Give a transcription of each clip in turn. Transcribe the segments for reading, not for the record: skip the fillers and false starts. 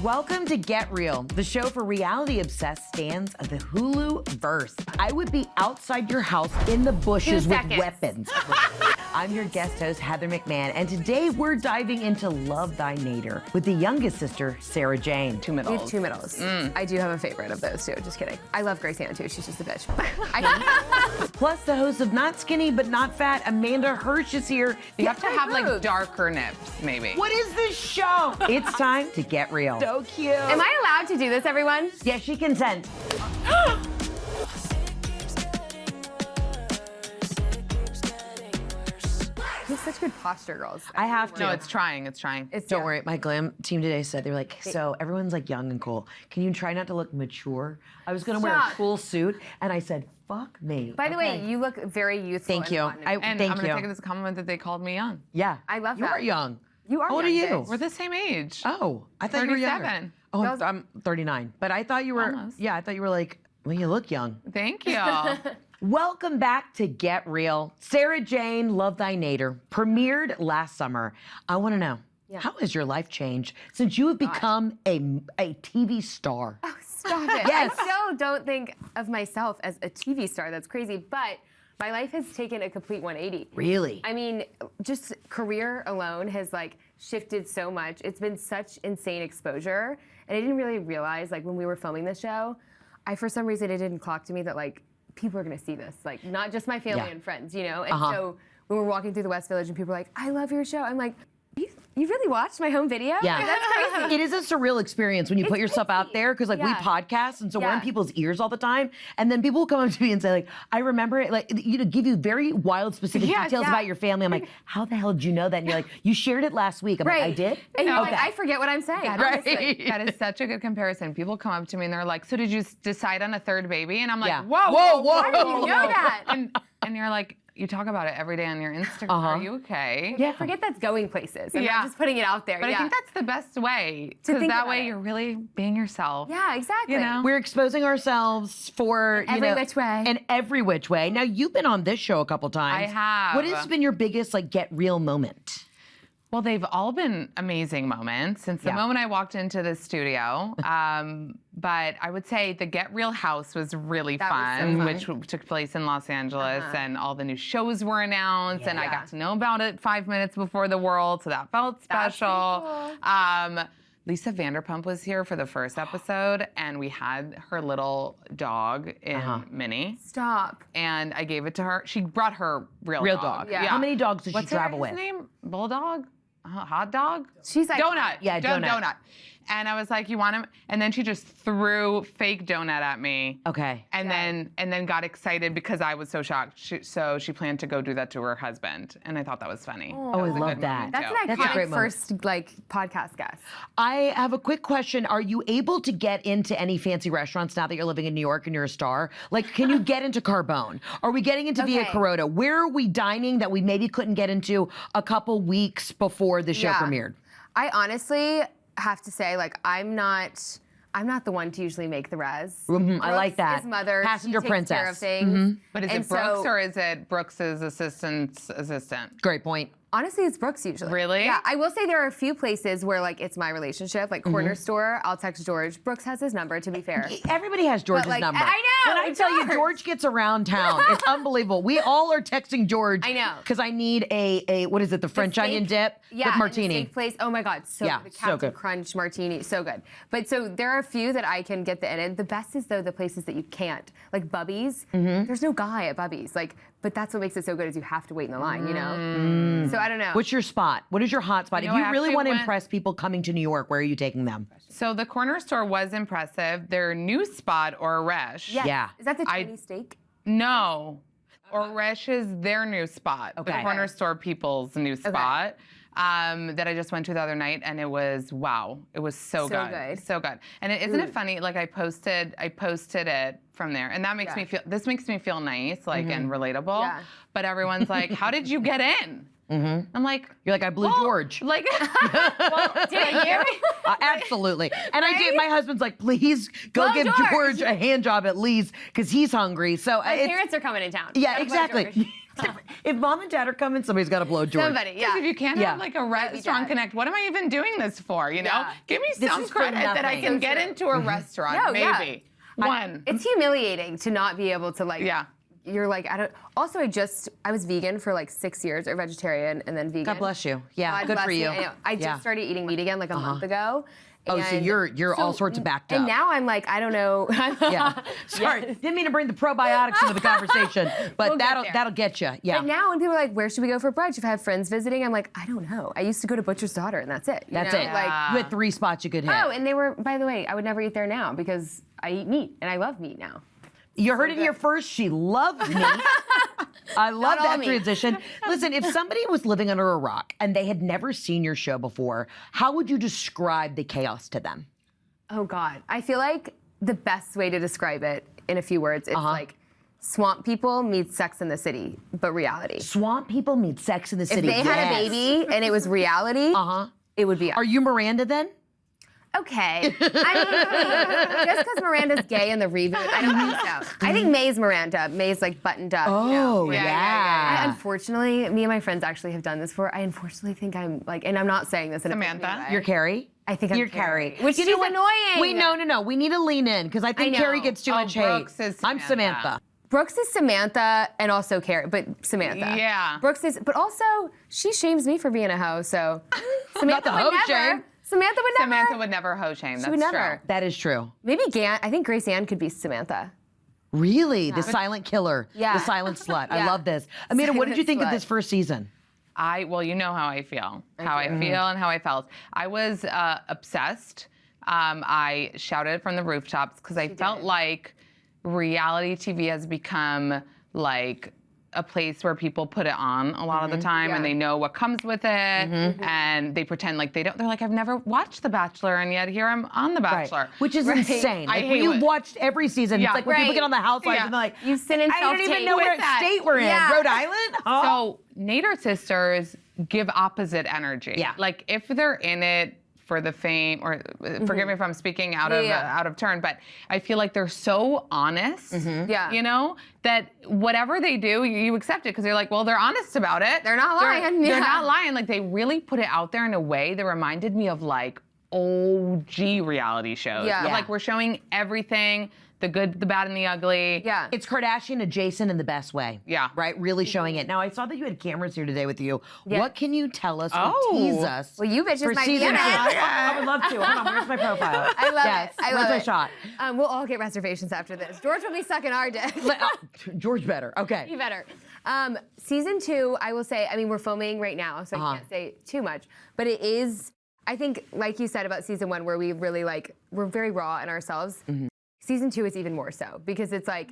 Welcome to Get Real, the show for reality-obsessed stans of the Hulu verse. I would be outside your house in the bushes with weapons. I'm your guest host, Heather McMahan, and today we're diving into Love Thy Nader with the youngest sister, Sarah Jane. We have two middles. I do have a favorite of those two, just kidding. I love Grace Ann too, she's just a bitch. Plus the host of Not Skinny But Not Fat, Amanda Hirsch is here. You have to have like darker nips, maybe. What is this show? It's time to get real. So cute. Am I allowed to do this, everyone? Yes, she consents. You have such good posture, girls. I have to. No, it's trying. Don't worry, my glam team today said, they were like, so everyone's like young and cool. Can you try not to look mature? I was gonna wear a cool suit, and I said, fuck me. By the way, you look very youthful. Thank you. And I'm gonna take it as a compliment that they called me young. Yeah. I love you that. You are young. You are How old are young, you? bitch. We're the same age. Oh, I thought you were younger. 37. Oh, I'm 39. But I thought you were, Almost. yeah, I thought you were like, well, you look young. Thank you. Welcome back to Get Real. Sarah Jane, Love Thy Nader, premiered last summer. I want to know, how has your life changed since you have become a TV star? Oh, stop it. Yes. I still don't think of myself as a TV star. That's crazy. But my life has taken a complete 180. Really? I mean, just career alone has like shifted so much. It's been such insane exposure. And I didn't really realize, like when we were filming the show, for some reason it didn't clock to me that like people are gonna see this. Like not just my family and friends, you know? And so when we're walking through the West Village and people are like, I love your show. I'm like, you really watched my home video? Yeah. Like, that's crazy. It is a surreal experience when you put yourself out there, because like we podcast, and so we're in people's ears all the time, and then people will come up to me and say like, I remember it, like, you know, give you very wild specific details about your family. I'm like, how the hell did you know that? And you're like, you shared it last week. I'm like, I did? And you're like, I forget what I'm saying. Right. That is such a good comparison. People come up to me and they're like, so did you decide on a third baby? And I'm like, whoa. How do you know that? And you're like, you talk about it every day on your Instagram. Are you okay? Yeah, forget that's going places. I'm not just putting it out there. But I think that's the best way. Because that way you're really being yourself. Yeah, exactly. You know? We're exposing ourselves for which way. In every which way. Now you've been on this show a couple times. I have. What has been your biggest like get real moment? Well, they've all been amazing moments since the moment I walked into the studio. But I would say the Get Real house was really fun, which took place in Los Angeles, and all the new shows were announced, and I got to know about it 5 minutes before the world, so that felt special. Lisa Vanderpump was here for the first episode, and we had her little dog in Minnie. Stop. And I gave it to her. She brought her real dog. Yeah. How many dogs does she travel with? What's her name? Bulldog? Hot dog? She's like Donut. Yeah, donut. And I was like, you want him? And then she just threw fake donut at me. Okay. And then got excited because I was so shocked. So she planned to go do that to her husband. And I thought that was funny. Oh, I love that. That's an iconic first like podcast guest. I have a quick question. Are you able to get into any fancy restaurants now that you're living in New York and you're a star? Like, can you get into Carbone? Are we getting into Via Carota? Where are we dining that we maybe couldn't get into a couple weeks before the show premiered? I honestly have to say, like, I'm not the one to usually make the res. I like that. His mother, passenger she princess. takes care of things. But is it Brooks or is it Brooks's assistant's assistant? Great point. Honestly, it's Brooks usually. Really? Yeah, I will say there are a few places where like it's my relationship, like corner store, I'll text George. Brooks has his number, to be fair. Everybody has George's number. I know. When I tell you, George gets around town. It's unbelievable. We all are texting George. I know. Because I need a what is it, the French onion dip with martini. The steak place. Oh my God, so good. The Captain Crunch martini, so good. But so there are a few that I can get the in. The best is though the places that you can't, like Bubby's. There's no guy at Bubby's, like. But that's what makes it so good is you have to wait in the line, you know? So I don't know. What's your spot? What is your hot spot? You If know, you I really actually want to went- impress people coming to New York, where are you taking them? So the corner store was impressive. Their new spot, Oresh. Yes. Yeah. Is that the Chinese steak? No. Oresh is their new spot. Okay. The corner store people's new spot. That I just went to the other night, and it was wow. It was so good. So good. And isn't it funny? Like I posted it from there, and that makes me feel. This makes me feel nice, like and relatable. Yeah. But everyone's like, "How did you get in?" I'm like, You're like, I blew George. Like, Did you? Absolutely. And I did. My husband's like, please go give George a hand job at least, because he's hungry. So My parents are coming in town. Yeah, exactly. If mom and dad are coming, somebody's got to blow George. Somebody, yeah. If you can't have like a strong connect, what am I even doing this for? You know, Yeah. give me This some is for credit that I nothing. can get into a restaurant, No, yeah. maybe. One. It's humiliating to not be able to like. Yeah. You're like, I don't. Also, I was vegan for like 6 years, or vegetarian, and then vegan. God bless you. Yeah, God good bless for you. I know. I just started eating meat again like a month ago. Oh, so and you're all sorts of backed up. And now I'm like, I don't know. Yeah. Sorry, didn't mean to bring the probiotics into the conversation, but We'll get there. that'll get you. Yeah. But now when people are like, where should we go for brunch? If I have friends visiting, I'm like, I don't know. I used to go to Butcher's Daughter, and that's it. You That's know? it. Like, You had 3 spots you could hit. oh, and they were, by the way, I would never eat there now because I eat meat, and I love meat now. You heard it here first. She loved me. I love all that me. transition. Listen, if somebody was living under a rock and they had never seen your show before, how would you describe the chaos to them? Oh God, I feel like the best way to describe it in a few words is like swamp people meets Sex in the City, but reality. Swamp people meet Sex in the If City. they had a baby and it was reality, it would be us. Are you Miranda then? Okay. I mean, just because Miranda's gay in the reboot, I don't think so. I think May's Miranda. May's like buttoned up. Oh, you know? yeah. I unfortunately, me and my friends actually have done this before. I unfortunately think I'm like, and I'm not saying this in Samantha? a funny way. You're Carrie? I think I'm You're Carrie. Which is annoying. No. We need to lean in because I think know. Carrie gets too much hate. Brooks is I'm Samantha. Brooks is Samantha and also Carrie, but Samantha. Yeah. Brooks is, but also she shames me for being a hoe, so Samantha the would hoe never. shame. Samantha would never. Samantha would never hoe shame. That's would never. true. That is true. Maybe I think Grace Ann could be Samantha. Really? The silent killer. Yeah. The silent slut. I Yeah. love this. Amanda, what did you think of Silent this first season? Well, you know how I feel, and how I felt. I was obsessed. I shouted from the rooftops because I felt like reality TV has become like a place where people put it on a lot of the time and they know what comes with it and they pretend like they don't. They're like, I've never watched The Bachelor and yet here I'm on The Bachelor. Which is insane. I Like, hate you've it. watched every season. Yeah. It's like when people get on the Housewives Yeah. and they're like, You sit in I don't even know self-tape what with that. state we're in. Yeah. Rhode Island? Huh? So Nader sisters give opposite energy. Yeah. Like if they're in it for the fame, or forgive me if I'm speaking out of turn, but I feel like they're so honest. Yeah. You know, that whatever they do, you accept it because you're like, well, they're honest about it. They're not lying. They're Yeah. not lying. Like they really put it out there in a way that reminded me of like OG reality shows. Yeah. Of, like we're showing everything. The good, the bad, and the ugly. Yeah. It's Kardashian adjacent in the best way. Yeah. Right? Really showing it. Now, I saw that you had cameras here today with you. Yeah. What can you tell us or Oh. tease us Well, you bitches for might be season in 2? it. I would love to. Hold on, where's my profile? I love Yes, it. I where's love my it. shot? We'll all get reservations after this. George will be sucking our dick. George better. Okay. You better. Season 2, I will say, I mean, we're filming right now, so I can't say too much, but it is, I think, like you said about season 1, where we really we're very raw in ourselves. Season 2 is even more so because it's like,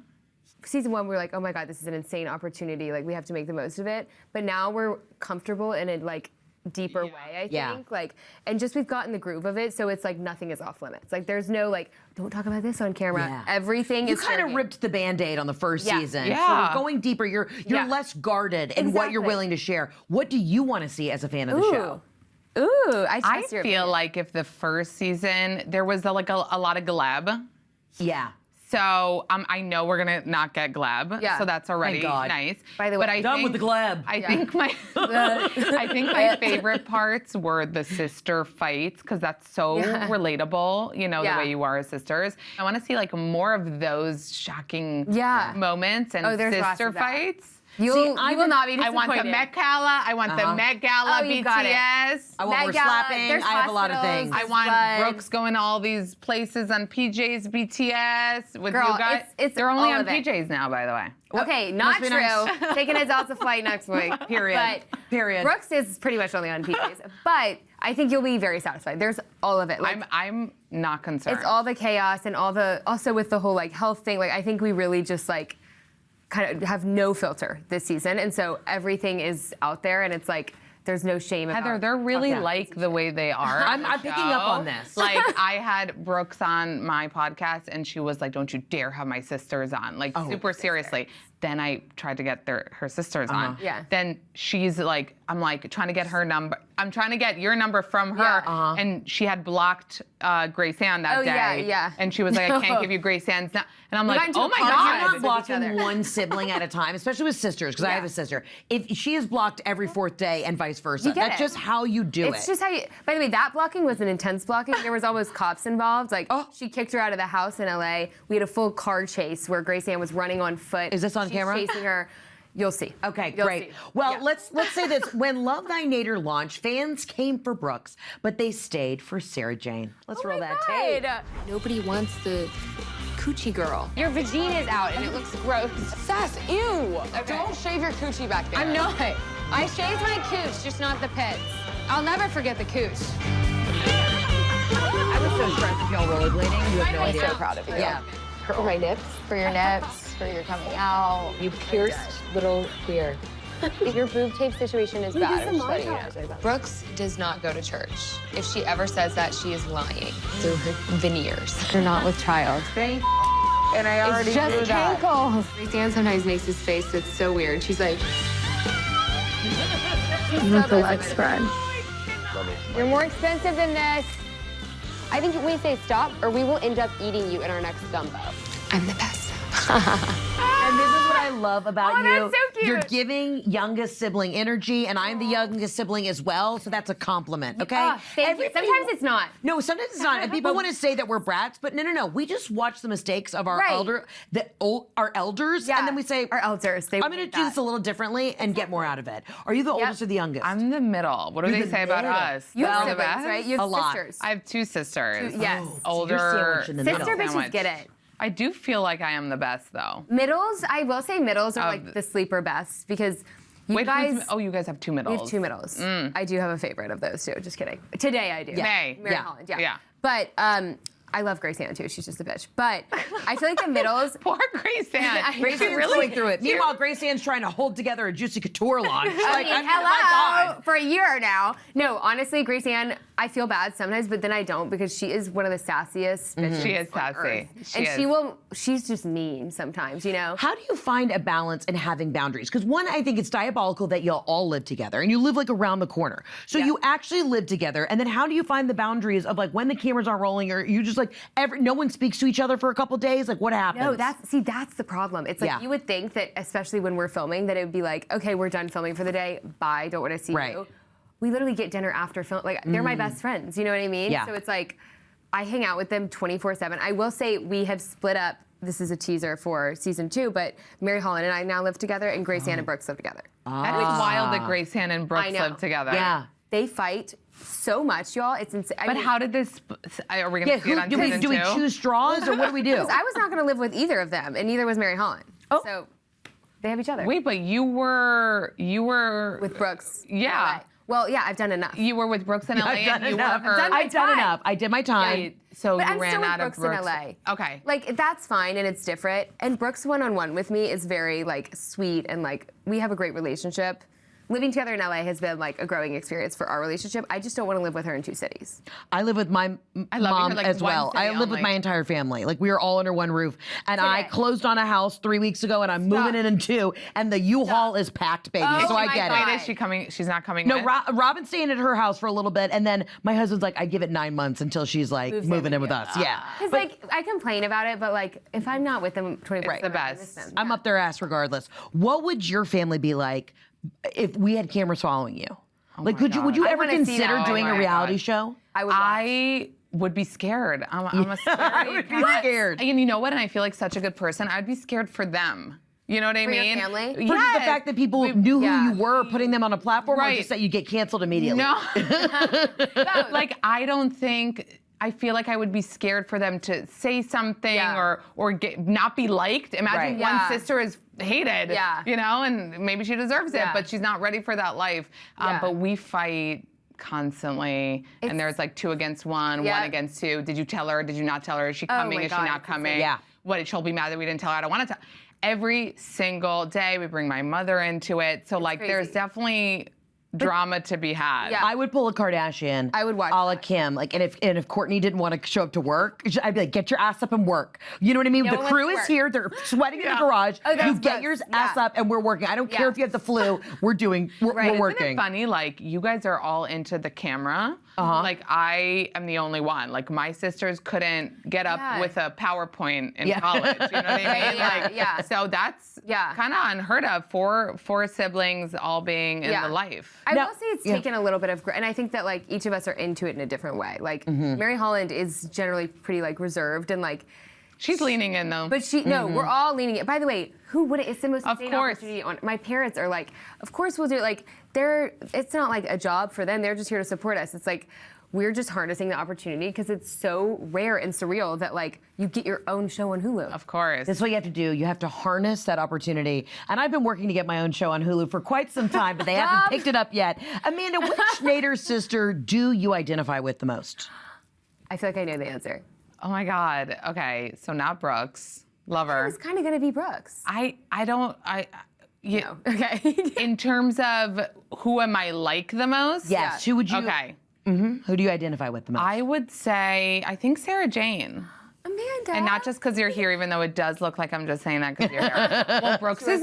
season 1 we're like, oh my God, this is an insane opportunity. Like we have to make the most of it. But now we're comfortable in a like deeper way, I think. Yeah. Like, and just we've gotten the groove of it, so it's like nothing is off limits. Like there's no like, don't talk about this on camera. Yeah. Everything You is kind fair of game. ripped the Band-Aid on the first Yeah. season. Yeah. So going deeper, you're Yeah. less guarded in what you're Exactly. willing to share. What do you want to see as a fan of the show? Ooh, I I trust your feel opinion. like if the first season there was a lot of gleb. Yeah. So I know we're gonna not get gleb. Yeah. So that's already God. nice. By the way, but I Done think, with the gleb. I think my favorite parts were the sister fights because that's so relatable. You know, Yeah. the way you are as sisters. I want to see like more of those shocking moments and there's lots sister of that. fights. you will not be I disappointed. want the Met Gala. I want the Met Gala Oh, you got it. BTS. I want more Met Gala, slapping. there's I have a lot of hospitals, things. I there's want blood. Brooks going to all these places on PJs, BTS with Girl, you guys. it's They're only all on of it. PJs now, by the way. Okay, not be true. nice. Taking a Delta flight next week. Period. But Period. Brooks is pretty much only on PJs. But I think you'll be very satisfied. There's all of it. Like, I'm not concerned. it's all the chaos and all the, also with the whole like health thing. Like I think we really just like kind of have no filter this season. And so everything is out there and it's like, there's no shame about Heather, they're really like the way they are. I'm picking up on this. Like, I had Brooks on my podcast, and she was like, "Don't you dare have my sisters on!" Like, super seriously. Then I tried to get her sisters on. Yeah. Then she's like, I'm like trying to get her number. I'm trying to get your number from her. And she had blocked Grace Ann that day. Yeah. And she was like, I can't give you Grace Ann's. And I'm like, oh my You're God. not blocking one sibling at a time, especially with sisters, because I have a sister. If she is blocked every 4th day and vice versa, that's just how you do it. It's just how you, by the way, that blocking was an intense blocking. There was always cops involved. Like, she kicked her out of the house in LA. We had a full car chase where Grace Ann was running on foot. Is this on camera? Chasing her. You'll see. Okay, You'll great. see. Well, let's say this. When Love Thy Nader launched, fans came for Brooks, but they stayed for Sarah Jane. Let's roll that tape. Nobody wants the coochie girl. Your vagina's out and it looks gross. Sass, ew! Okay. Don't shave your coochie back there. I'm not. I shaved my cooch, just not the pits. I'll never forget the cooch. I was so stressed with y'all rollerblading. You have no idea. I'm so proud of you. Yeah. For my nips, for your nips, for your coming out. You pierced little queer. Your boob tape situation is bad. I'm just letting you know. Brooks does not go to church. If she ever says that, she is lying through her veneers. You're not with child. And I already It's just knew that. cankles. Grace Ann sometimes makes this face that's so weird. She's like, With the leg spread. You're more expensive than this. I think we say stop, or we will end up eating you in our next Dumbo. I'm the best. And this is what I love about you. that's so cute. You're giving youngest sibling energy, and I'm the youngest sibling as well, so that's a compliment, okay? thank you. Sometimes it's not. No, sometimes it's not. And people want to say that we're brats, but no. We just watch the mistakes of our our elders, and then we say, Our elders. I'm going to do this a little differently and get more out of it. Are you the oldest or the youngest? I'm the middle. What do You're they the say about middle. us? You have We're the siblings, best? right? You have A lot. sisters. I have 2 sisters. Yes. Older. sandwiched in the middle. Sister bitches sandwich. get it. I do feel like I am the best, though. Middles, I will say middles are like the sleeper best because you Wait, guys. you guys have 2 middles. We have 2 middles. I do have a favorite of those too. Just kidding. Today I do. May. Mary Yeah. Holland. Yeah. Yeah. But I love Grace Ann too. She's just a bitch. But I feel like the middles. Poor Grace Ann. Grace Ann's going through it. Meanwhile, Grace Ann's trying to hold together a Juicy Couture launch. I mean, my God. for a year now. No, honestly, Grace Ann, I feel bad sometimes, but then I don't because she is one of the sassiest bitches She is on sassy. earth. She's just mean sometimes, you know? How do you find a balance in having boundaries? Because one, I think it's diabolical that you'll all live together and you live like around the corner. So you actually live together, and then how do you find the boundaries of like when the cameras aren't rolling, or you just like no one speaks to each other for a couple days? Like what happens? No, that's the problem. It's like you would think that, especially when we're filming, that it would be like, okay, we're done filming for the day. Bye. Don't want to see you. We literally get dinner after film. Like they're my best friends. You know what I mean? Yeah. So it's like I hang out with them 24/7. I will say we have split up. This is a teaser for season 2, but Mary Holland and I now live together, and Grace Ann and Brooks live together. That is wild that Grace Ann and Brooks I know. live together. Yeah. They fight so much, y'all. It's insane. But how did this? Are we going to see it on do season 2? we choose straws, or what do we do? Because I was not going to live with either of them, and neither was Mary Holland. So they have each other. Wait, but you were With Brooks. Yeah. LA. Well, yeah, I've done enough. You were with Brooks in LA, I've done and you enough. were. I've done enough. I did my time. So But you I'm ran still with out Brooks of Brooks in LA. Okay. Like that's fine and it's different. And Brooks one-on-one with me is very like sweet and like we have a great relationship. Living together in LA has been like a growing experience for our relationship. I just don't want to live with her in 2 cities. I live with my mom like as one well. city I live with only. my entire family. Like we are all under one roof. And I closed on a house 3 weeks ago, and I'm moving in 2. And the U-Haul is packed, baby. So I get it. Is she coming? She's not coming. No, with? Robin's staying at her house for a little bit, and then my husband's like, I give it 9 months until she's like moving in with us. Yeah. Because like I complain about it, but like if I'm not with them 24/7, It's the I best. miss them. I'm up their ass regardless. What would your family be like if we had cameras following you? Like, would you I ever wanna see consider that. doing Oh a my reality God. show? I would be scared. I'm a scared. I would be scared. And you know what? And I feel like such a good person. I'd be scared for them. You know what I For your mean? family? But just the fact that people knew who you were, putting them on a platform, or Right. just that you get canceled immediately? No. Like I don't think. I feel like I would be scared for them to say something or not be liked. Imagine one sister is hated, you know, and maybe she deserves it, but she's not ready for that life. But we fight constantly, and there's like 2 against 1, 1 against 2. Did you tell her? Did you not tell her? Is she coming? my Is she God, not coming? Yeah. What? She'll be mad that we didn't tell her. I don't want to tell. Every single day, we bring my mother into it. So like, there's definitely drama to be had. Yeah. I would pull a Kardashian. I would watch a la that. Kim. Like, and if Courtney didn't want to show up to work, I'd be like, get your ass up and work. You know what I mean? No The one crew wants to is work. here. They're sweating in the garage. Oh, that's you get gross. your Yeah. ass up and we're working. I don't care if you have the flu. We're Isn't working. it funny? Like, you guys are all into the camera. Like, I am the only one. Like, my sisters couldn't get up with a PowerPoint in college. You know what I mean? So that's kind of unheard of for siblings all being in the life. I will say it's taken a little bit of, and I think that like each of us are into it in a different way. Like Mary Holland is generally pretty like reserved and like. She's leaning in though. But no, we're all leaning in. By the way, who wouldn't? It's the most Of insane course. opportunity. My parents are like, of course we'll do it. Like it's not like a job for them. They're just here to support us. It's like, we're just harnessing the opportunity because it's so rare and surreal that like you get your own show on Hulu. Of course. That's what you have to do. You have to harness that opportunity. And I've been working to get my own show on Hulu for quite some time, but they haven't picked it up yet. Amanda, which Nader sister do you identify with the most? I feel like I know the answer. Oh my God. Okay, so not Brooks. Love her. It was kind of gonna be Brooks. Yeah. No. Okay. In terms of who am I like the most? Yes. Who would you? Okay. Who do you identify with the most? I would say, I think Sarah Jane. Amanda. And not just because you're here, even though it does look like I'm just saying that because you're here. Well, Brooks is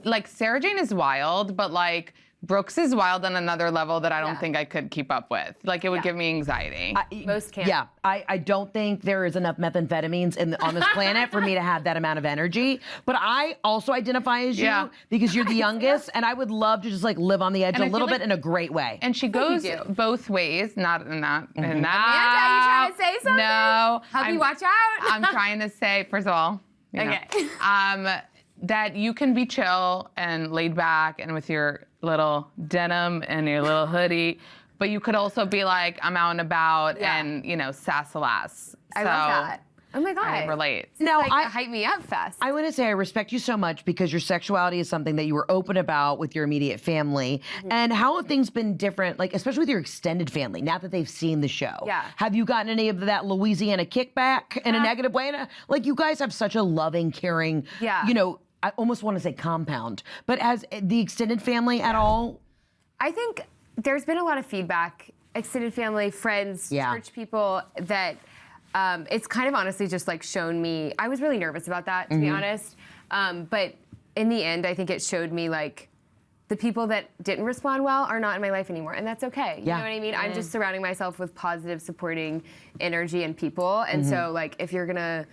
like, Sarah Jane is wild, but like, Brooks is wild on another level that I don't think I could keep up with. Like, it would give me anxiety. Most can't. Yeah, I don't think there is enough methamphetamines on this planet for me to have that amount of energy. But I also identify as you because you're the youngest, and I would love to just like live on the edge a little bit in a great way. And she goes both ways, not in that. In that. Amanda, you trying to say something? No. Help you watch out? I'm trying to say, first of all, you know, that you can be chill and laid back and with your little denim and your little hoodie, but you could also be like, I'm out and about and, you know, sass-a-lass. I love that. Oh my God. I relate. Now, hype me up fast. I want to say I respect you so much because your sexuality is something that you were open about with your immediate family. And how have things been different, like especially with your extended family, now that they've seen the show? Yeah. Have you gotten any of that Louisiana kickback in a negative way? Like you guys have such a loving, caring, you know, I almost want to say compound, but has the extended family at all? I think there's been a lot of feedback, extended family, friends, church people, that it's kind of honestly just like shown me, I was really nervous about that, to be honest. But in the end, I think it showed me like the people that didn't respond well are not in my life anymore, and that's okay. You know what I mean? I'm just surrounding myself with positive, supporting energy and people, and so like if you're gonna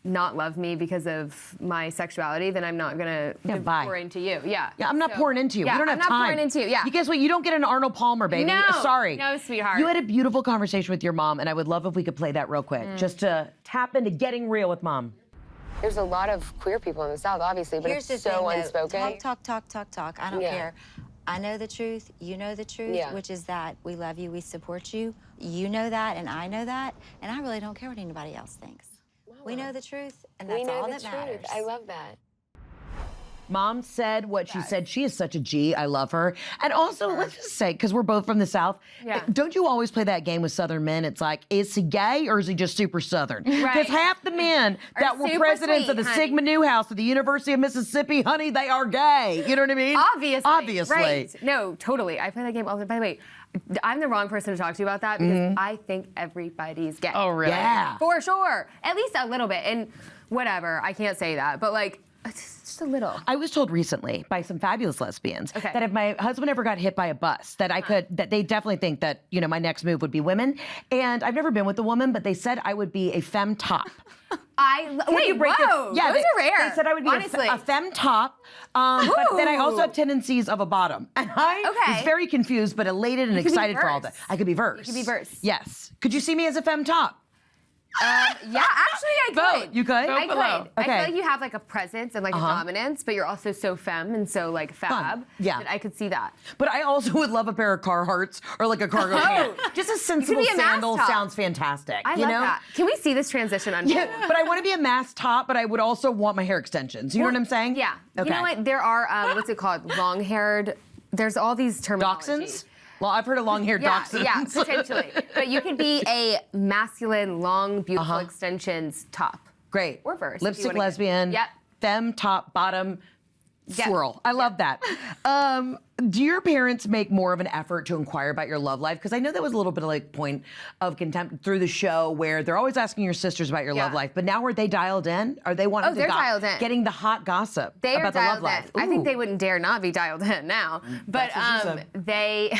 not love me because of my sexuality, then I'm not gonna pour into you. Yeah, I'm not pouring into you. We don't have time. I'm not pouring into you. Yeah. You guess what? You don't get an Arnold Palmer, baby. No. Sorry. No, sweetheart. You had a beautiful conversation with your mom, and I would love if we could play that real quick, just to tap into getting real with mom. There's a lot of queer people in the South, obviously, but Here's it's the so thing, unspoken. Talk. I don't care. I know the truth, you know the truth, which is that we love you, we support you. You know that, and I know that, and I really don't care what anybody else thinks. We know the truth, and that's all that matters. I love that. Mom said what she said. She is such a G. I love her. And also, let's just say, because we're both from the South, don't you always play that game with Southern men? It's like, is he gay or is he just super Southern? Because half the men that were presidents of the Sigma Nu House at the University of Mississippi, honey, they are gay. You know what I mean? Obviously. Right. No, totally. I play that game all the time. By the way, I'm the wrong person to talk to about that because I think everybody's gay. Oh, really? Yeah. For sure. At least a little bit. And whatever, I can't say that. But like, just a little. I was told recently by some fabulous lesbians that if my husband ever got hit by a bus, that I could, that they definitely think that, you know, my next move would be women. And I've never been with a woman, but they said I would be a femme top. Those are rare. They said I would be a femme top, but then I also have tendencies of a bottom. And I was very confused, but elated and excited for all that. I could be verse. You could be verse. Yes. Could you see me as a femme top? Yeah, actually, I could. Vote. You could? I could. Okay. I feel like you have like a presence and like a dominance, but you're also so femme and so like fab. Yeah. That I could see that. But I also would love a pair of Carhartts or like a cargo pant. Just a sensible be a sandal mascot. sounds fantastic. I love that. Can we see this transition on? Yeah, but I want to be a mass top, but I would also want my hair extensions. You know what I'm saying? Yeah. Okay. You know what? There are what's it called? Long-haired. There's all these terminology. Dachshunds? Well, I've heard of long-haired dachshunds. Yeah, potentially. But you could be a masculine, long, beautiful extensions top. Great. Or verse. Lipstick lesbian. Yep. Femme top, bottom. swirl. I love that. Do your parents make more of an effort to inquire about your love life? Because I know that was a little bit of like point of contempt through the show where they're always asking your sisters about your love life. But now are they dialed in? Are they wanting they're dialed in. Getting the hot gossip They are about the love dialed life? in. I think they wouldn't dare not be dialed in now. But they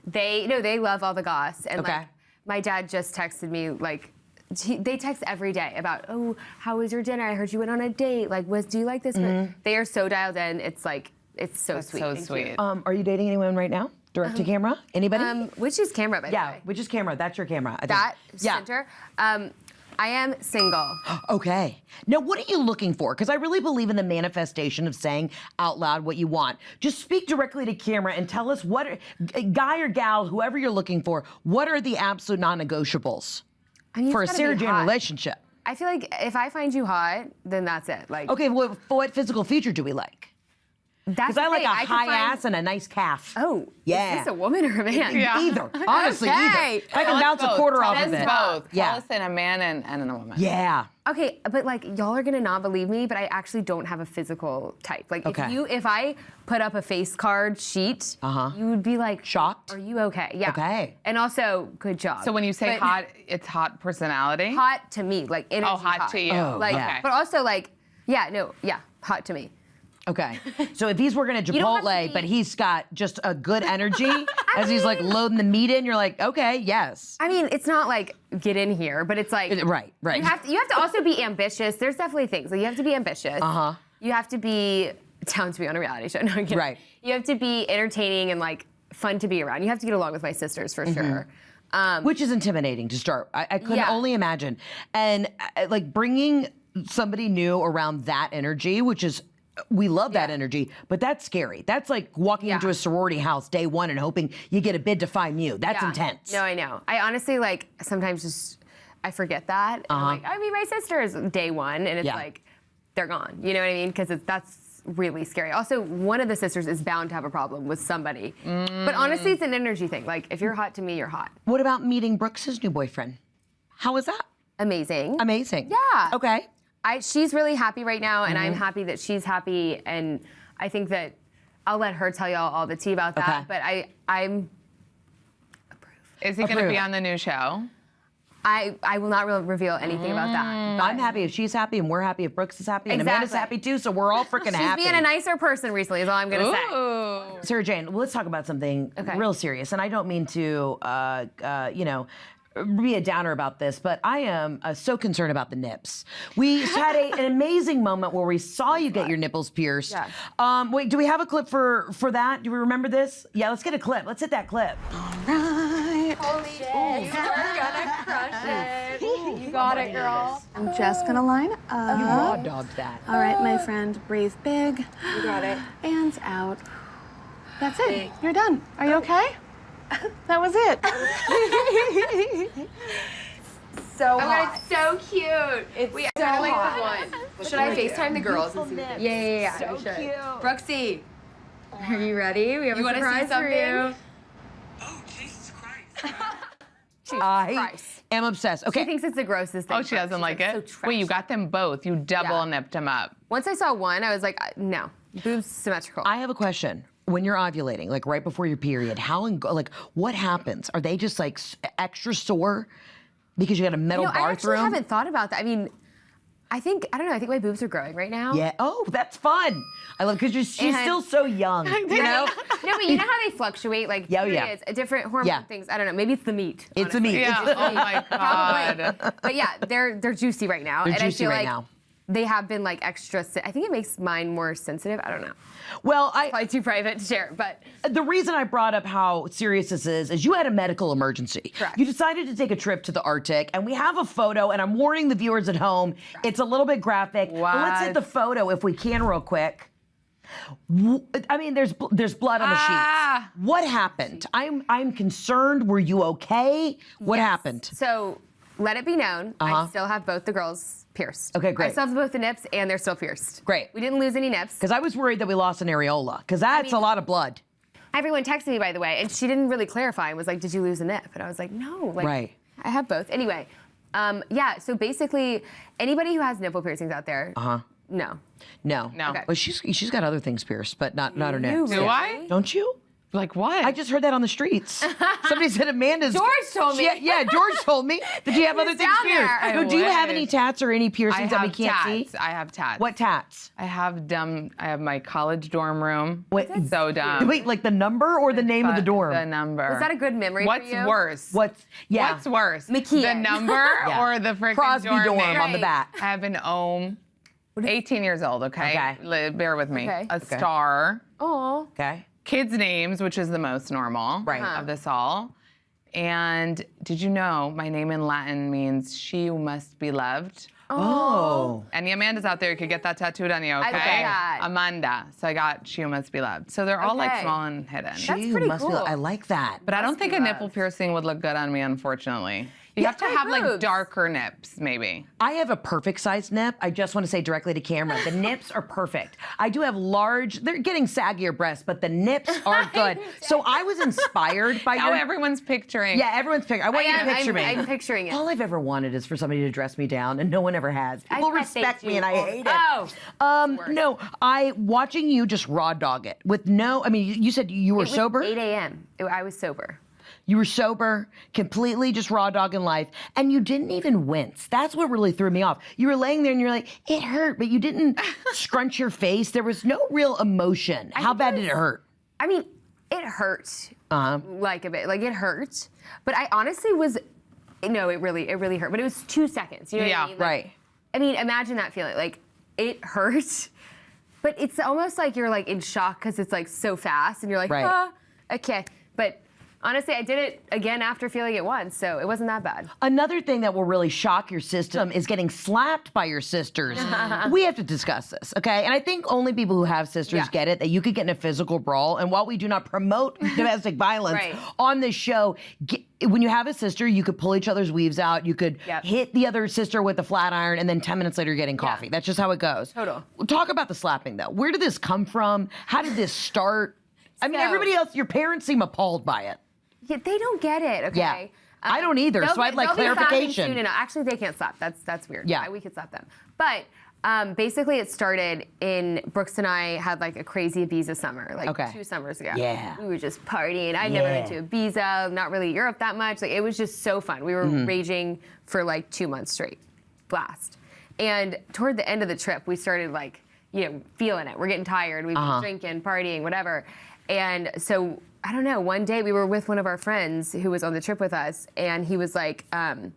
they love all the goss. And like, my dad just texted me like, they text every day about, oh, how was your dinner? I heard you went on a date. Like, do you like this? They are so dialed in. It's like, it's so sweet. So Thank sweet. you. Are you dating anyone right now? Direct to camera? Anybody? Which is camera, by the way? Which is camera? That's your camera. I think. That center. I am single. Okay. Now, what are you looking for? Because I really believe in the manifestation of saying out loud what you want. Just speak directly to camera and tell us what, guy or gal, whoever you're looking for, what are the absolute non-negotiables for a Sarah Jane relationship? I feel like if I find you hot, then that's it. Like, okay, what physical feature do we like? Because I like a high ass and a nice calf. Oh, yeah. Is this a woman or a man? Either. Honestly, either. If I can bounce a quarter off of it. Both. Yeah. Tell us in a man and in a woman. Yeah. Okay, but like y'all are gonna not believe me, but I actually don't have a physical type. Like if I put up a face card sheet, you would be like shocked. Are you okay? Yeah. Okay. And also, good job. So when you say hot, it's hot personality? Hot to me, like energy. Oh, hot to you. Like, okay. but also like, hot to me. Okay. So if he's working at Chipotle, but he's got just a good energy as he's like loading the meat in, you're like, okay, yes. I mean, it's not like get in here, but it's like right. You have to also be ambitious. There's definitely things. Like you have to be ambitious. You have to be down to be on a reality show. No, I'm kidding. Right. You have to be entertaining and like fun to be around. You have to get along with my sisters for sure. Which is intimidating to start. I couldn't only imagine. And like bringing somebody new around that energy, which is, we love that energy, but that's scary. That's like walking into a sorority house day one and hoping you get a bid to find you. That's intense. No, I know. I honestly like sometimes just, I forget that. And I'm like, I mean, my sisters day one and it's like, they're gone. You know what I mean? Because that's really scary. Also, one of the sisters is bound to have a problem with somebody. But honestly, it's an energy thing. Like if you're hot to me, you're hot. What about meeting Brooks's new boyfriend? How was that? Amazing. Amazing. Yeah. Okay. She's really happy right now, and I'm happy that she's happy, and I think that I'll let her tell y'all all the tea about that, but I'm approved. Is he going to be on the new show? I will not reveal anything about that. I'm happy if she's happy, and we're happy if Brooks is happy, and Amanda's happy too, so we're all freaking happy. She's being a nicer person recently is all I'm going to say. Sarah Jane, let's talk about something real serious, and I don't mean to, be a downer about this, but I am so concerned about the nips. We had an amazing moment where we saw you get your nipples pierced. Yeah. Wait, do we have a clip for that? Do we remember this? Yeah, let's get a clip. Let's hit that clip. All right. Holy shit. You're gonna crush it. You got it, girl. I'm just gonna line up. You raw dogged that. All right, my friend, breathe big. You got it. And out. That's it. You're done. Are you okay? That was it. So hot. Oh my God, it's so cute. It's Wait, so I like hot. the one. Should I FaceTime the girls and see? Yeah. So we should. cute. Brooksy, are you ready? We have a surprise for you. Oh, Jesus Christ. I am obsessed. Okay. She thinks it's the grossest thing. Oh, she doesn't like it? So Wait, you got them both. You double nipped them up. Once I saw one, I was like, no. Boobs symmetrical. I have a question. When you're ovulating, like right before your period, what happens? Are they just like extra sore because you got a metal bar I actually through? haven't thought about that. I mean, I think my boobs are growing right now. Yeah. Oh, that's fun. I love because she's still so young. You know? No, but you know how they fluctuate, like periods, different hormone things. I don't know. Maybe it's the meat. It's the meat. Yeah. Oh my God. But yeah, they're juicy right now. They're and juicy I feel right like now. they have been like extra. I think it makes mine more sensitive. I don't know. Well, Probably too private to share, but the reason I brought up how serious this is you had a medical emergency. Correct. You decided to take a trip to the Arctic, and we have a photo, and I'm warning the viewers at home, it's a little bit graphic. What? But let's hit the photo if we can real quick. I mean, there's blood on the sheets. What happened? I'm concerned. Were you okay? What happened? So let it be known, I still have both the girls pierced. Okay, great. I still have both the nips, and they're still pierced. Great. We didn't lose any nips. Because I was worried that we lost an areola, because that's a lot of blood. Everyone texted me, by the way, and she didn't really clarify and was like, did you lose a nip? And I was like, no. Like, I have both. Anyway, so basically, anybody who has nipple piercings out there, No. No. Okay. But she's got other things pierced, but not her neck. Do I? Don't you? Like what? I just heard that on the streets. Somebody said Amanda's. George told me. Yeah, George told me that you have other things down there. pierced. No, do you have any tats or any piercings that we can't see? I have tats. What tats? I have my college dorm room. Wait, so dumb. Wait, like the number or the name of the dorm? The number. Was that a good memory What's for you? worse? What's worse? Makia. The number or the freaking Crosby dorm name? on the back. I have an ohm. 18 years old, okay? Bear with me. Okay. A star. Oh. Okay. Kids' names, which is the most normal of this all. And did you know my name in Latin means she who must be loved? Oh. Any Amandas out there, you could get that tattooed on you, okay? I get that. Amanda. So I got she who must be loved. So they're all like Okay. small and hidden. She pretty must be. cool. I like that. But I don't think a nipple piercing would look good on me, unfortunately. You have to have like boobs. darker nips, maybe. I have a perfect size nip. I just want to say directly to camera, the nips are perfect. I do have large, they're getting saggier breasts, but the nips are good. So I was inspired by Now your... everyone's picturing. Yeah, everyone's picturing. I want you to picture me. I'm picturing it. All I've ever wanted is for somebody to dress me down, and no one ever has. People bet they respect me, do and I all- hate it. No, watching you just raw dog it with no, I mean, you said you were It was sober? 8 a.m. I was sober. You were sober, completely just raw dogging life, and you didn't even wince. That's what really threw me off. You were laying there and you're like, it hurt, but you didn't scrunch your face. There was no real emotion. How bad did it hurt? I mean, it hurt. Like a bit. Like it hurt. But I honestly was, no, it really hurt. But it was 2 seconds. You know what I mean? Like, right. I mean, imagine that feeling. Like it hurt, but it's almost like you're like in shock because it's like so fast and you're like, okay. But honestly, I did it again after feeling it once, so it wasn't that bad. Another thing that will really shock your system is getting slapped by your sisters. We have to discuss this, okay? And I think only people who have sisters get it, that you could get in a physical brawl. And while we do not promote domestic violence on this show, when you have a sister, you could pull each other's weaves out. You could hit the other sister with a flat iron, and then 10 minutes later, you're getting coffee. That's just how it goes. Total. Talk about the slapping, though. Where did this come from? How did this start? I mean, everybody else, your parents seem appalled by it. Yeah, they don't get it, okay? Yeah. I don't either, so I'd like clarification. Actually, they can't slap. That's weird. Yeah. We could slap them. But basically, it started in Brooks and I had like a crazy Ibiza summer, like 2 summers ago. Yeah. We were just partying. I'd never been to Ibiza, not really Europe that much. Like it was just so fun. We were raging for like 2 months straight. Blast. And toward the end of the trip, we started like, feeling it. We're getting tired. We've been drinking, partying, whatever. And so I don't know, one day we were with one of our friends who was on the trip with us, and he was like, you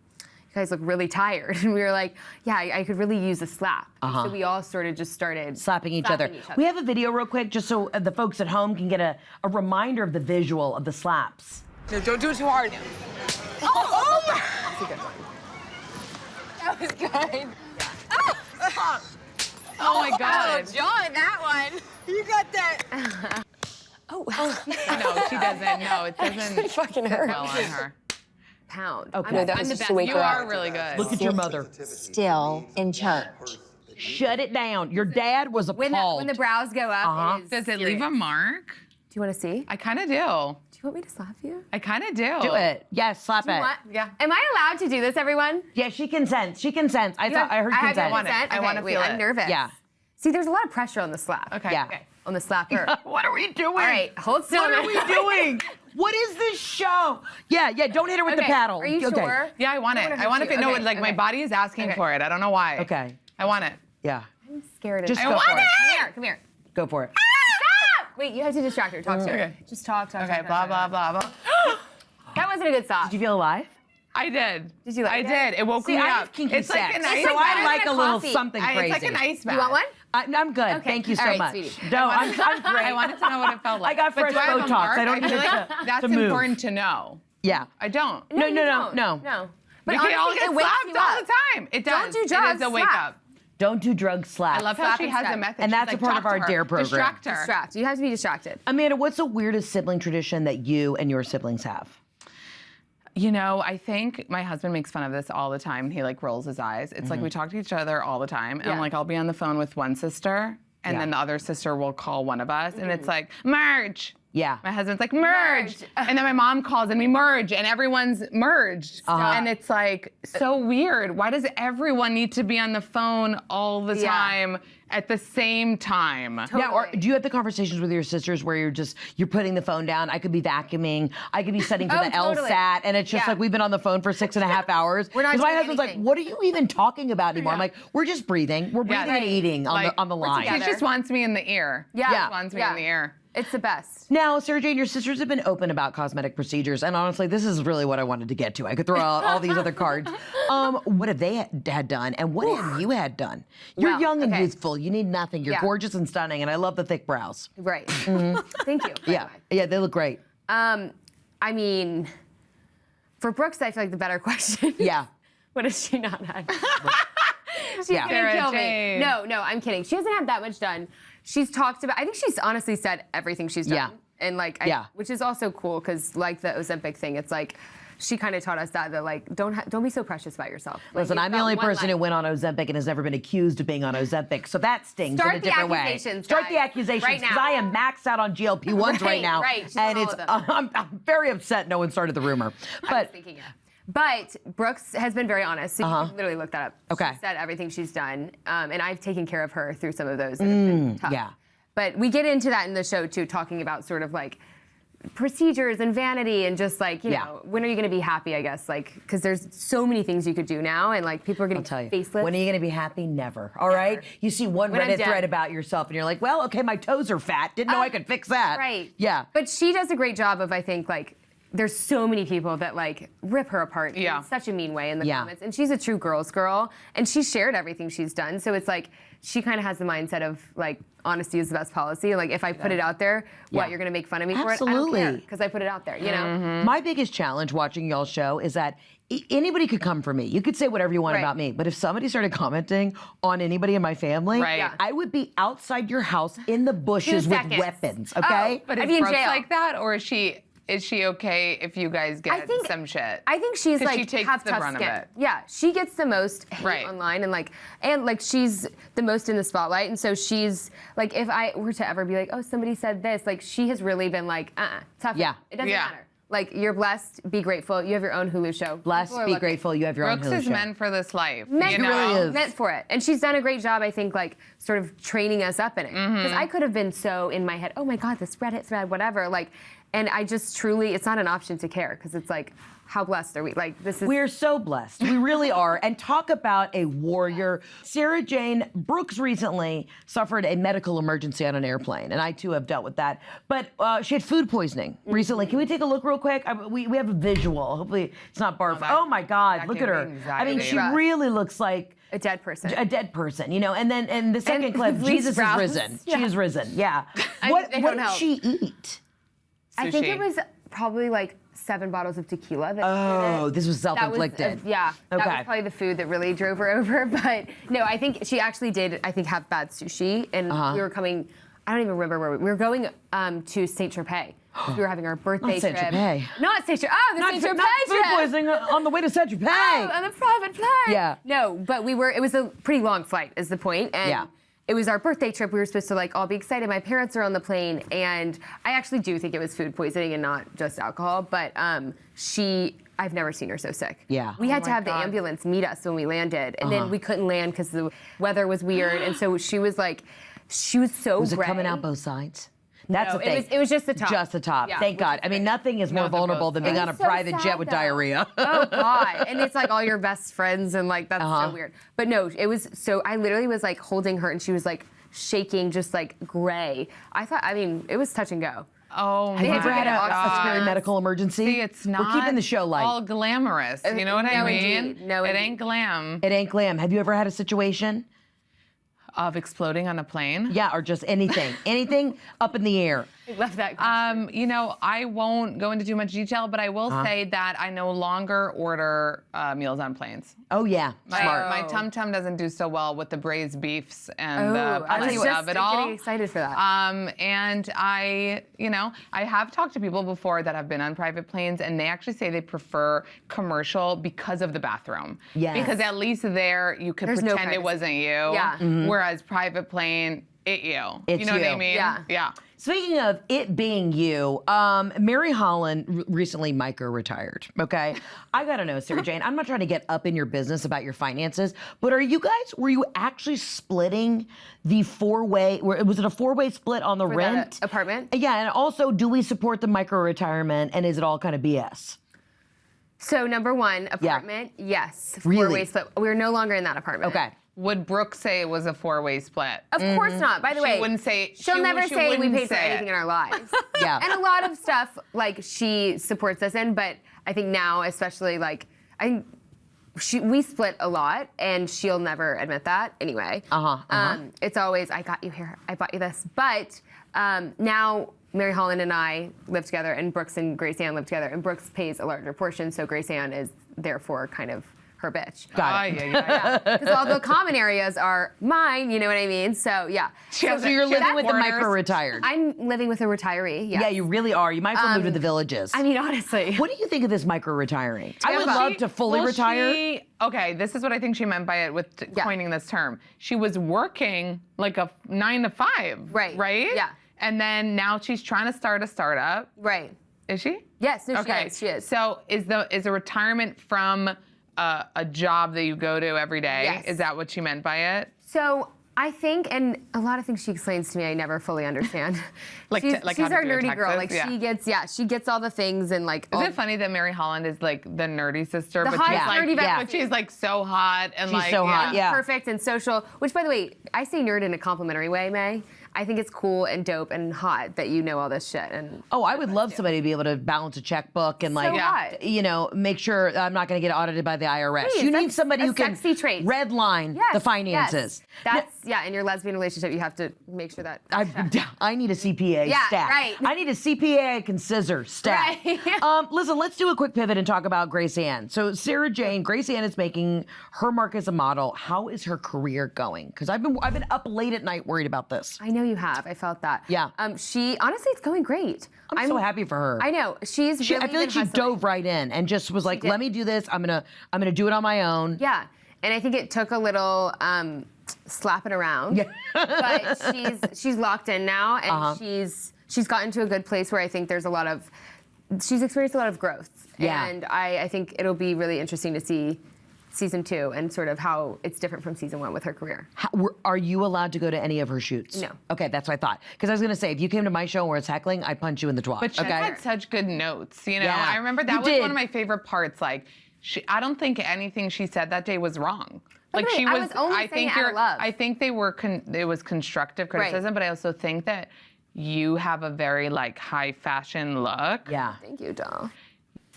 guys look really tired. And we were like, yeah, I could really use a slap. So we all started slapping each other. We have a video real quick just so the folks at home can get a reminder of the visual of the slaps. No, don't do it too hard. Oh my! That's a good one. That was good. Oh my God. Oh, John, that one. You got that. No, she doesn't. No, it doesn't fucking hurt. well on her. Pound. Okay. that I'm was the just best. to wake You her are up. really good. Look at your mother. Still in church. Shut it down. Your dad was When appalled. the brows go up, it is Does it serious. leave a mark? Do you want to see? I kind of do. Do you want me to slap you? I kind of do. Do it. Yes, slap it. What? Yeah. Am I allowed to do this, everyone? Yeah, she consents. She consents. I heard I consent. want it. I wanna wait, feel I'm it. nervous. Yeah. See, there's a lot of pressure on the slap. Okay. Yeah. Okay. On the slapper. What are we doing? All right, hold still. What a are we minute. doing? What is this show? Yeah, don't hit her with the Okay, paddle. Are you sure? Yeah, I want it. wanna I want to hurt feel. you. No, Okay, like my okay. body is asking for it. I don't know why. Okay. I want it. Yeah. I'm scared of Just it. go for it. Come here. Go for it. Stop! Wait, you have to distract her. Talk to her. Okay. Just talk. Okay. talk, Blah talk. blah blah blah. That wasn't a good stop. Did you feel alive? I did. Did you like I it? did. It woke See, me I up. have kinky It's like sex, an ice. so I better like than a a little coffee. something crazy. It's like an ice bath. You want one? I'm good. Okay. Thank you so All right, much. sweetie. No, I'm great. I wanted to know what it felt like. I got But fresh do I have a Botox. mark? I don't need feel it like to that's move. important to know. Yeah. I don't. No. No. But We all honestly, get it wakes slapped you all up. the time. It does. Don't do drugs, It is a wake slap. up. Don't do drugs, slap. I love how she has a method. And She's that's a like, part of talk to our her. DARE program. Distract her. Distract. You have to be distracted. Amanda, what's the weirdest sibling tradition that you and your siblings have? You know, I think my husband makes fun of this all the time. He like rolls his eyes. It's like we talk to each other all the time. And like I'll be on the phone with one sister and then the other sister will call one of us and it's like, Marge. Yeah. My husband's like, merge. And then my mom calls and we merge and everyone's merged. And it's like so weird. Why does everyone need to be on the phone all the time at the same time? Totally. Yeah, or do you have the conversations with your sisters where you're putting the phone down? I could be vacuuming. I could be studying for the totally. LSAT. And it's just like we've been on the phone for 6.5 hours. We're not Because my doing husband's anything. like, what are you even talking about anymore? I'm like, we're just breathing. We're breathing and eating on the line. She just wants me in the ear. Yeah. She just wants me in the ear. It's the best. Now, Sarah Jane, your sisters have been open about cosmetic procedures, and honestly, this is really what I wanted to get to. I could throw out all these other cards. What have they had done, and what have you had done? You're Well, young and okay. youthful. You need nothing. You're gorgeous and stunning, and I love the thick brows. Right. Thank you. Yeah, they look great. I mean, for Brooks, I feel like the better question. Yeah. What has she not had? She's Yeah. gonna Sarah kill Jane. me. No, I'm kidding. She hasn't had that much done. She's talked about. I think she's honestly said everything she's done. Yeah. And like, which is also cool because like the Ozempic thing, it's like she kind of taught us that like don't be so precious about yourself. Like, Listen, you've I'm the got only one person who life. went on Ozempic and has never been accused of being on Ozempic, so that stings Start in a the different way. accusations, Start the guys, accusations, right because now. I am maxed out on GLP-1s right now, Right. She's and on all it's of them. I'm very upset no one started the rumor. I was But thinking, But Brooks has been very honest. So you can literally look that up. Okay. She said everything she's done, and I've taken care of her through some of those that have been tough. yeah. But we get into that in the show too, talking about sort of like procedures and vanity and just like, you know, when are you going to be happy, I guess, like, because there's so many things you could do now and like people are getting facelifts. When are you going to be happy? Never. All right? You see one When I'm Reddit dead. thread about yourself and you're like, well, okay, my toes are fat. Didn't know I could fix that. Right. Yeah. But she does a great job of, I think, like, there's so many people that like rip her apart in such a mean way in the comments. And she's a true girl's girl. And she shared everything she's done. So it's like, she kind of has the mindset of like, honesty is the best policy. Like if I put it out there, what, you're gonna make fun of me for it? I don't Absolutely. care, because I put it out there, you know? My biggest challenge watching y'all's show is that anybody could come for me. You could say whatever you want about me, but if somebody started commenting on anybody in my family, I would be outside your house in the bushes with weapons, okay? But I'd is be in Brooke jail. like that, or is she okay if you guys get some shit? I think she's 'Cause like she takes have the tough brunt of skin. it. Yeah, she gets the most hate online and like she's the most in the spotlight. And so she's like, if I were to ever be like, oh, somebody said this, like she has really been like, tough. Yeah. It doesn't matter. Like you're blessed, be grateful. You have your own Hulu show. Blessed, People are be looking. grateful, you have your Brooks own Hulu is show. meant for this life. Meant, you know? really is. meant for it. And she's done a great job, I think, like sort of training us up in it. Because I could have been so in my head, oh my God, this Reddit thread, whatever. Like, and I just truly, it's not an option to care because it's like, how blessed are we? Like this is. We're so blessed. We really are. And talk about a warrior. Sarah Jane Brooks recently suffered a medical emergency on an airplane, and I too have dealt with that. But she had food poisoning recently. Can we take a look real quick? We have a visual. Hopefully it's not barf. Oh my God, look at her. I mean, she really looks like a dead person. A dead person, you know. And then in the second clip, Reese Jesus Brown. is risen. Yeah. She is risen. Yeah. I What mean, they don't did help. she eat? I think it was probably like 7 bottles of tequila. That Oh, this was That was, self-inflicted. that Okay. was probably the food that really drove her over. But no, I think she actually did, I think, have bad sushi. And we were coming, I don't even remember where we were going to Saint Tropez. We were having our birthday Not Saint trip. Tropez. Not Saint Tropez. Oh, the Saint Tropez not trip. food poisoning on the way to Saint Tropez. Oh, on the private plane. Yeah. No, but it was a pretty long flight is the point. And it was our birthday trip. We were supposed to like all be excited. My parents are on the plane, and I actually do think it was food poisoning and not just alcohol. But I've never seen her so sick. Yeah. We had to have the ambulance meet us when we landed, and then we couldn't land because the weather was weird. And so she was so Was it gray. coming out both sides? That's No, the thing. it was just the top. Just the top. Yeah, Thank which God. is I mean, great. nothing is more Not the vulnerable both than being It on a was so private sad, jet with though. diarrhea. Oh God! And it's like all your best friends, and like that's so weird. But no, it was so. I literally was like holding her, and she was like shaking, just like gray. I mean, it was touch and go. Oh my Have you ever had God. a scary medical emergency? See, it's not We're keeping the show light. all glamorous. You know what I No, mean? indeed. No, it indeed. ain't glam. It ain't glam. Have you ever had a situation? Of exploding on a plane? Yeah, or just anything. Anything up in the air. I love that question. You know, I won't go into too much detail, but I will say that I no longer order meals on planes. Oh, yeah. Smart. My tum tum doesn't do so well with the braised beefs and the I was pasta just of it all. getting excited for that. And I have talked to people before that have been on private planes, and they actually say they prefer commercial because of the bathroom. Yes. Because at least there you could There's no pretend it privacy. wasn't you. Yeah. Whereas private plane, it you. It's you know what I you. mean? Yeah. Yeah. Speaking of it being you, Mary Holland recently micro-retired, okay? I gotta know, Sarah Jane, I'm not trying to get up in your business about your finances, but were you actually splitting the four-way, was it a four-way split on the For rent? that apartment? Yeah, and also, do we support the micro-retirement, and is it all kind of BS? So number one, apartment, yes. Really? Four-way split. We're no longer in that apartment. Okay. Would Brooke say it was a four-way split? Of course not. By the way, She wouldn't say. she'll never she say we wouldn't paid for say anything it. in our lives. Yeah. And a lot of stuff like she supports us in, but I think now, especially like we split a lot, and she'll never admit that anyway. It's always I got you here, I bought you this, but now. Mary Holland and I live together, and Brooks and Grace Ann live together, and Brooks pays a larger portion, so Grace Ann is therefore kind of her bitch. Got it. Yeah. Because all the common areas are mine, you know what I mean? So yeah. So you're living with the micro-retired. I'm living with a retiree, yes. Yeah, you really are. You might as well move to the villages. I mean, honestly. What do you think of this micro-retiring? I would Tampa. love to fully retire. Okay, this is what I think she meant by it with coining this term. She was working like a 9 to 5. Right. Right? Yeah. And then now she's trying to start a startup. Right. Is she? Yes, no, Okay. she is. So is a retirement from a job that you go to every day? Yes. Is that what she meant by it? So I think, and a lot of things she explains to me I never fully understand. Like she's how to our do nerdy taxes? girl. Like Yeah. she gets all the things and like. Is it funny that Mary Holland is like the nerdy sister, The but hot she's like, nerdy bestie. but she's like so hot and She's like so hot, yeah. perfect and social, which by the way, I say nerd in a complimentary way, May. I think it's cool and dope and hot that you know all this shit. And Oh, I would love somebody to be able to balance a checkbook and like, hot. you know, make sure I'm not going to get audited by the IRS. Please, you need that's somebody a who can sexy trait. redline Yes, the finances. Yes. That's in your lesbian relationship, you have to make sure that. I need a CPA Yeah, stat. right. I need a CPA I can scissor stat. Right. Listen, let's do a quick pivot and talk about Grace Ann. So Sarah Jane, Grace Ann is making her mark as a model. How is her career going? Because I've been up late at night worried about this. I know you have. I felt that. Yeah. She honestly, it's going great. I'm so happy for her. I know. She's really I feel like been she hustling. dove right in and just was like, did. let me do this. I'm gonna do it on my own. Yeah. And I think it took a little slapping around. Yeah. But she's locked in now, and she's gotten to a good place where I think there's she's experienced a lot of growth. Yeah. And I think it'll be really interesting to see season 2 and sort of how it's different from season 1 with her career. Are you allowed to go to any of her shoots? No. Okay, that's what I thought. Because I was gonna say, if you came to my show where it's heckling, I'd punch you in the twat. But she okay? had such good notes, you know? Yeah. I remember that You was did. one of my favorite parts. Like, I don't think anything she said that day was wrong. By the Like way, she I was, was only saying think it out of love. I think they were, it was constructive criticism, but I also think that you have a very like high fashion look. Yeah. Thank you, doll.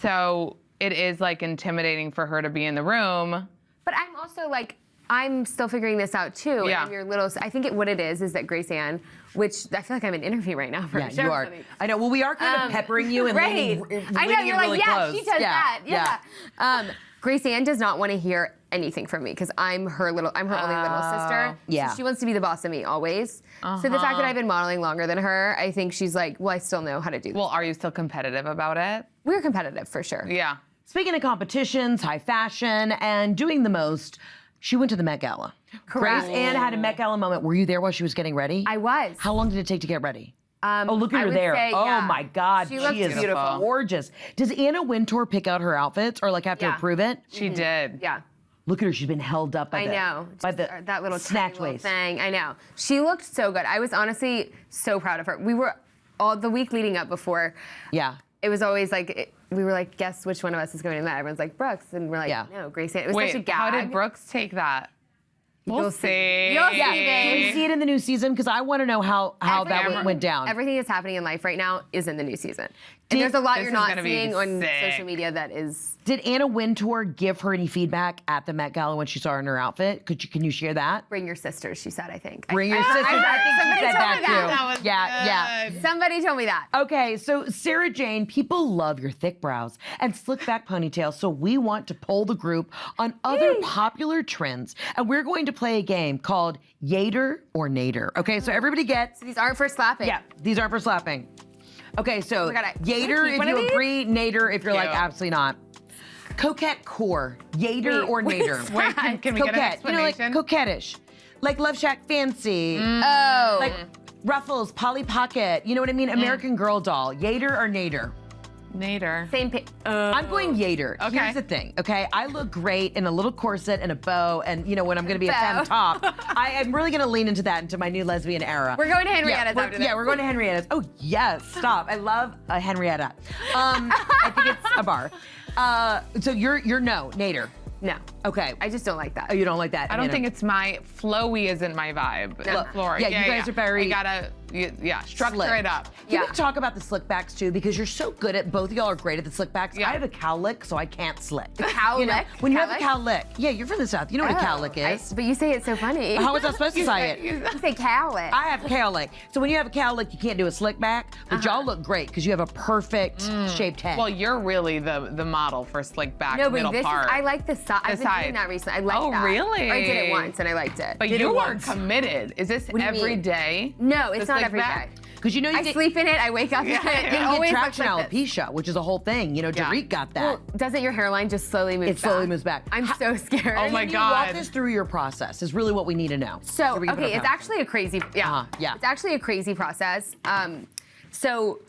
So it is like intimidating for her to be in the room. But I'm also like, I'm still figuring this out too. Yeah. And your little, I think what it is that Grace Ann, which I feel like I'm in an interview right now for Yeah, a show. you or are. something. I know. Well, we are kind of peppering you and Right. I know, leaning you're like, really yeah, close. she does that. Yeah. Grace Ann does not want to hear anything from me because I'm her only little sister. Yeah. So she wants to be the boss of me always. So the fact that I've been modeling longer than her, I think she's like, well, I still know how to do this. Well, are you still competitive about it? We're competitive for sure. Yeah. Speaking of competitions, high fashion, and doing the most, she went to the Met Gala. Correct. Grace Ann had a Met Gala moment. Were you there while she was getting ready? I was. How long did it take to get ready? Oh, look at I her would there. say, oh yeah. my God, She looks is beautiful. gorgeous. Does Anna Wintour pick out her outfits or like have to Yeah. approve it? She did. Yeah. Look at her, she's been held up by I know. by Just the that little snatch tiny little waist. thing. I know. She looked so good. I was honestly so proud of her. We were all the week leading up before. Yeah. It was always like we were like, guess which one of us is going to that? Everyone's like Brooks, and we're like, Yeah. no, Grace Ann. It was Wait, such a gag. how did Brooks take that? We'll see. You'll see, Can babe. we see it in the new season? Because I want to know how that went down. Everything that's happening in life right now is in the new season. Did- And there's a lot This you're is not gonna be seeing on sick. social media that is. Did Anna Wintour give her any feedback at the Met Gala when she saw her in her outfit? Can you share that? Bring your sisters, she said, I think. Bring your I- sisters. I think she somebody said told that me too. That was Yeah. good. Somebody told me that. Okay, so Sarah Jane, people love your thick brows and slick back ponytail, so we want to poll the group on other popular trends, and we're going to play a game called Yader or Nader. Okay, so everybody gets. So these aren't for slapping. Yeah, these aren't for slapping. Okay, so my God, can I Yader keep if one of you these? agree, Nader if you're like Cute. absolutely not. Coquette core, Yader or Nader. Wait, can we get an Coquette, you know, like explanation? coquettish. Like Love Shack Fancy. Oh. Like Ruffles, Polly Pocket. You know what I mean? American Girl doll. Yader or Nader? Nader. Same I'm going Yader. Okay. Here's the thing, okay? I look great in a little corset and a bow, and when I'm gonna be a femme top, I am really gonna lean into that, into my new lesbian era. We're going to Henrietta's after this. Yeah, we're going to Henrietta's. Oh, yes, stop. I love a Henrietta. I think it's a bar. So you're no, Nader. No. Okay. I just don't like that. Oh, you don't like that? I don't think it's flowy isn't my vibe. No. Flory. Yeah, you guys are very... You gotta, structure slick. it up. Can we talk about the slick backs too? Because you're so good at, both of y'all are great at the slick backs. Yeah. I have a cowlick, so I can't slick. The cowlick? When you have a cowlick. Yeah, you're from the South. You know what a cowlick is. But you say it so funny. How was I supposed to say it? You say cowlick. I have cowlick. So when you have a cowlick, you can't do a slick back, but y'all look great because you have a perfect shaped head. Well, you're really the model for slick back No, but middle this part. is, I like the side. I've been doing that recently. I like that. Oh, really? Or I did it once and I liked it. But you are committed. Is this What do you every mean? day? No, it's The not slick every back? day. Because you I sleep in it, I wake up in it. It You always get looks traction like this. alopecia, which is a whole thing. Dorit got that. Well, doesn't your hairline just slowly move back? It slowly moves back. I'm so scared. Oh my Can you God. walk us through your process is really what we need to know. So, we can put okay, our it's power. actually a crazy, yeah. It's actually a crazy process. So,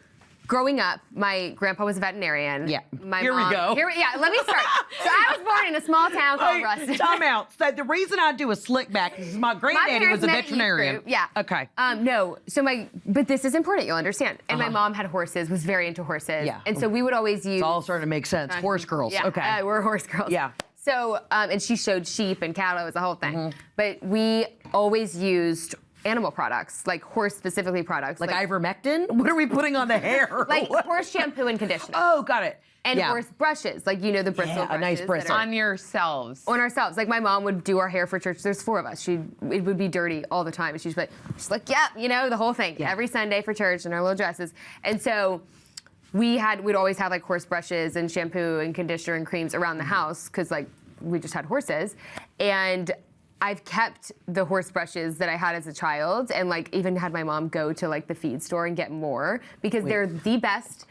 growing up, my grandpa was a veterinarian. Yeah. My Here we mom, go. Let me start. So I was born in a small town called Ruston. Time out. So the reason I do a slick back is my granddaddy parents was a met at youth veterinarian. group, yeah. Okay. No, so but this is important, you'll understand. And my mom had horses, was very into horses. Yeah. And so we would always use. It's all starting to make sense. Horse girls. Yeah, Okay. we're horse girls. Yeah. So, and she showed sheep and cattle, it was a whole thing. But we always used animal products, like horse specifically products. Like ivermectin? What are we putting on the hair? Like horse shampoo and conditioner. Oh, got it. And horse brushes, like the bristle Yeah, a brushes. nice bristle. On yourselves. On ourselves. Like my mom would do our hair for church. There's 4 of us. It would be dirty all the time. And she'd be like, yep, the whole thing. Yeah. Every Sunday for church in our little dresses. And so we'd always have like horse brushes and shampoo and conditioner and creams around the house because like we just had horses. And I've kept the horse brushes that I had as a child and like even had my mom go to like the feed store and get more because they're the best.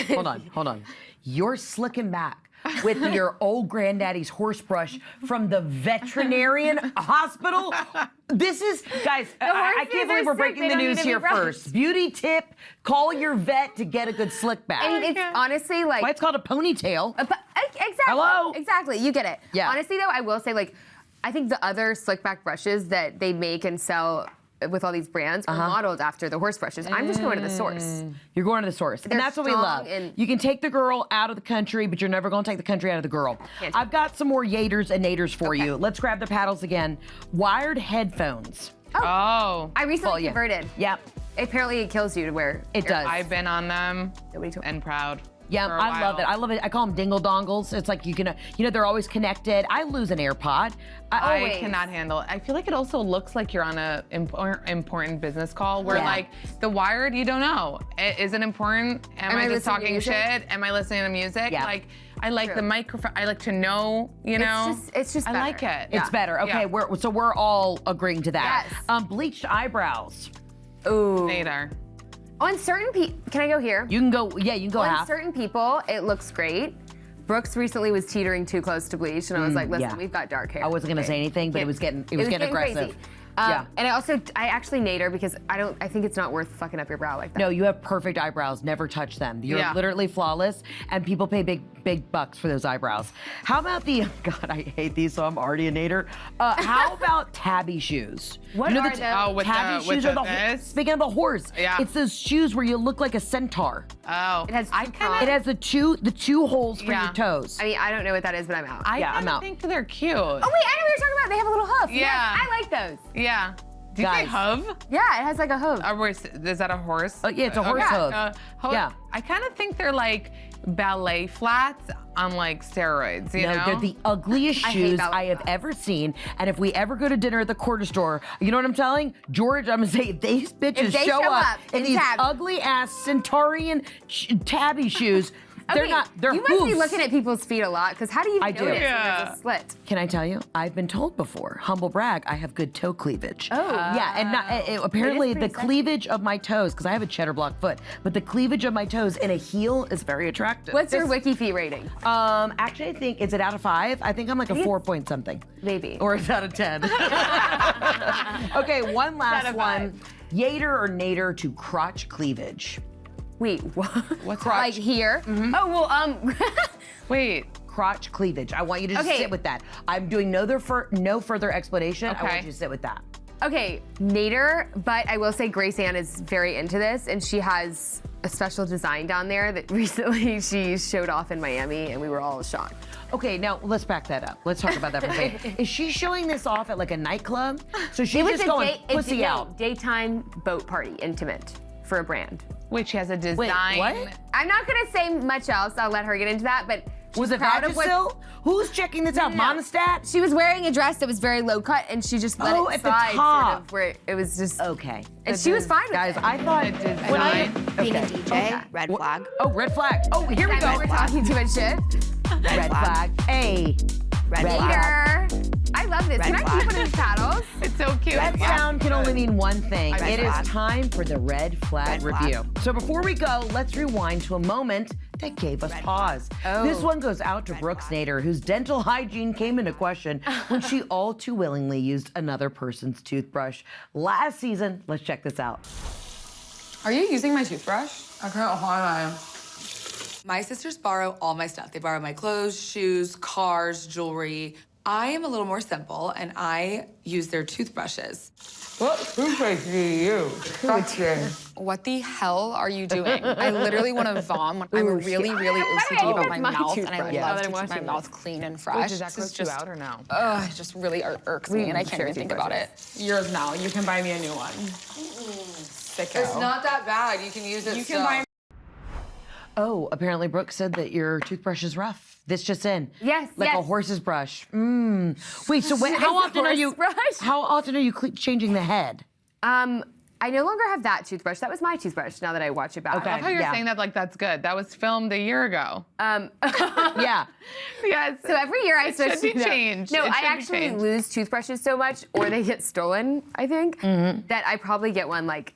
Hold on. You're slicking back with your old granddaddy's horse brush from the veterinarian hospital. This is, guys, I can't believe we're breaking the news here first. Beauty tip, call your vet to get a good slick back. And it's honestly like. Why it's called a ponytail. Exactly. Hello? Exactly, you get it. Yeah. Honestly though, I will say like, I think the other slick back brushes that they make and sell with all these brands are modeled after the horse brushes. I'm just going to the source. You're going to the source. And that's what we love. You can take the girl out of the country, but you're never going to take the country out of the girl. I've got some more Yaders and Naders for you. Let's grab the paddles again. Wired headphones. Oh. I recently converted. Yep. Apparently it kills you to wear. It does. I've been on them and proud. Yeah, I love it. I love it. I call them dingle dongles. It's like you can, they're always connected. I lose an AirPod. I cannot handle it. I feel like it also looks like you're on a important business call where like the wired, you don't know. Is it important? Am I just talking shit? Am I listening to music? Yeah. Like I like the microphone. I like to know, It's just I better. like it. It's better. Okay, Yeah. we're all agreeing to that. Yes. Bleached eyebrows. Ooh. Nader. On certain people, can I go here? You can go, you can go On half. certain people, it looks great. Brooks recently was teetering too close to bleach, and I was like, listen, we've got dark hair. I wasn't gonna say anything, but it was getting aggressive. Crazy. And I actually Nader because I think it's not worth fucking up your brow like that. No, you have perfect eyebrows. Never touch them. You're literally flawless, and people pay big bucks for those eyebrows. How about God, I hate these, so I'm already a Nader. How about tabby shoes? What are those? Oh, with tabby the, shoes with are this? speaking of the horse. Yeah. It's those shoes where you look like a centaur. Oh. It has It has the two holes for your toes. I mean, I don't know what that is, but I'm out. I I'm out. think they're cute. Oh wait, I know what you're talking about. They have a little hoof. Yeah. Yes, I like those. Yeah. Do you say Guys. hoof? Yeah, it has like a hoof. Is that a horse? Yeah, it's a horse hoof. Yeah. I kind of think they're like ballet flats on like steroids, you know? They're the ugliest I hate shoes ballet I have flats. ever seen. And if we ever go to dinner at the quarter store, you know what I'm telling? George, I'm gonna say, if these bitches If they show show up up in in these tabby. ugly ass Centaurian tabby shoes, They're You must be hoofs. looking at people's feet a lot, because how do you I do. notice when Yeah. there's a slit? Can I tell you? I've been told before, humble brag, I have good toe cleavage. Oh. Yeah, and apparently the pretty sexy. cleavage of my toes, because I have a cheddar block foot, but the cleavage of my toes in a heel is very attractive. What's your Wiki Feet rating? Actually, I think, is it out of 5? I think I'm like a 4 point something. Maybe. Or it's out of 10. Okay, one last one. Yader or Nader to crotch cleavage? Wait, what? What's Like here? Oh, well, Wait. Crotch cleavage. I want you to just Okay. sit with that. I'm doing no further explanation. I want Okay. you to sit with that. okay, Nader, but I will say Grace Ann is very into this, and she has a special design down there that recently she showed off in Miami, and we were all shocked. Okay, now let's back that up. Let's talk about that for a second. Is she showing this off at like a nightclub? So she's just going pussy out. Daytime boat party, intimate, for a brand. Wait, she has a design. what? I'm not gonna say much else. I'll let her get into that, but she's Was it proud of what. Vagisil? Who's checking this out? No. Monistat? She was wearing a dress that was very low cut, and she just let Oh, it at the slide, top. sort of, where it was just. Okay. And she was fine with Guys, it. I thought when I Being a okay. DJ, red flag. Oh, red flag. Oh, here we I know go. we're talking too much shit. Red flag. A. Red Red flag. Later. I love this. Can I flag. keep one of these paddles? It's so cute. That sound can only mean one thing. Red It is flag. time for the red flag Red flag. review. So before we go, let's rewind to a moment that gave us pause. Oh. This one goes out to Brooks Nader, whose dental hygiene came into question when she all too willingly used another person's toothbrush. Last season, let's check this out. Are you using my toothbrush? I can't hide. My sisters borrow all my stuff. They borrow my clothes, shoes, cars, jewelry. I am a little more simple, and I use their toothbrushes. What toothpaste do you use? What the hell are you doing? I literally want to vomit. I'm really, really OCD about my my mouth, and I toothbrush. love Yeah. to keep my watching mouth clean and fresh. Wait, does that This gross is you just, out or no? it just really irks me, and I can't even think about it. Yours now. You can buy me a new one. Sicko. It's not that bad. You can use it. You can buy. Oh, apparently Brooke said that your toothbrush is rough. This just in. Yes, Like a yes. horse's brush. Wait, so how It's a often are you? horse brush? How often are you changing the head? I no longer have that toothbrush. That was my toothbrush. Now that I watch it back. Okay. I love how you're Yeah. saying that like that's good. That was filmed a year ago. Yeah. Yes. So every year I It switch should be to changed. No, It I should be actually changed. lose toothbrushes so much, or they get stolen. I think that I probably get one like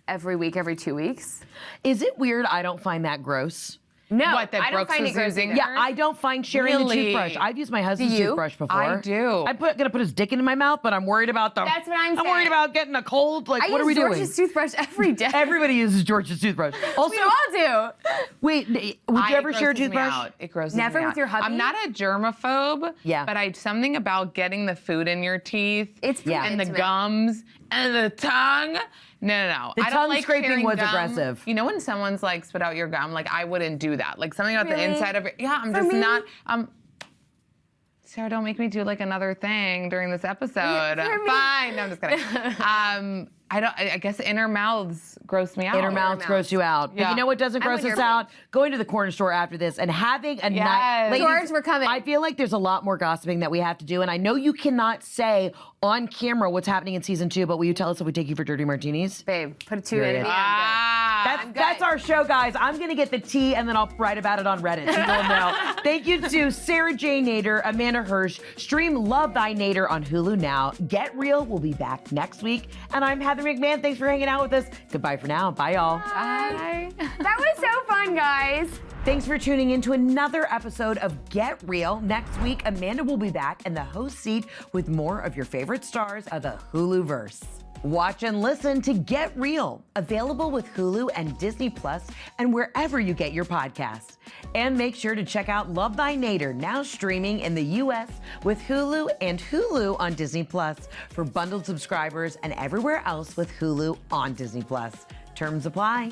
every week, every 2 weeks. Is it weird? I don't find that gross. No, What, that I don't Brooks find was it gross using either. Yeah, I don't find sharing Really? the toothbrush. I've used my husband's Do you? toothbrush before. I do. I'm gonna put his dick into my mouth, but I'm worried about the. That's what I'm I'm worried saying. about getting a cold. Like, I what use are we George's doing? toothbrush every day. Everybody uses George's toothbrush. Also, we all do. wait, would you ever share a grosses me toothbrush? out. It grosses Never me with out. your hubby? I'm not a germaphobe. Yeah. But something about getting the food in your teeth. It's pretty and the intimate. gums and the tongue. No. The I don't tongue like scraping sharing was gum. aggressive. You know when someone's like spit out your gum, like I wouldn't do that. Like something about the Really? inside of it. Yeah, I'm For just me? not. Sarah, don't make me do like another thing during this episode. For me? Fine. No, I'm just kidding. I guess inner mouths gross me out. Inner mouths gross you out. But Yeah. you know what doesn't I'm gross on us your out? Going to the corner store after this and having a night. Yes. Ladies, George, we're coming. I feel like there's a lot more gossiping that we have to do. And I know you cannot say on camera what's happening in season 2, but will you tell us if we take you for dirty martinis? Babe, put a 2 in Period. at the end. Ah. That's our show, guys. I'm going to get the tea and then I'll write about it on Reddit. So you'll know. Thank you to Sarah Jane Nader, Amanda Hirsch. Stream Love Thy Nader on Hulu now. Get Real will be back next week. And I'm Heather McMahan. Thanks for hanging out with us. Goodbye for now. Bye, y'all. Bye. That was so fun, guys. Thanks for tuning in to another episode of Get Real. Next week, Amanda will be back in the host seat with more of your favorite stars of the Huluverse. Watch and listen to Get Real, available with Hulu and Disney Plus and wherever you get your podcasts. And make sure to check out Love Thy Nader, now streaming in the US with Hulu and Hulu on Disney Plus for bundled subscribers and everywhere else with Hulu on Disney Plus. Terms apply.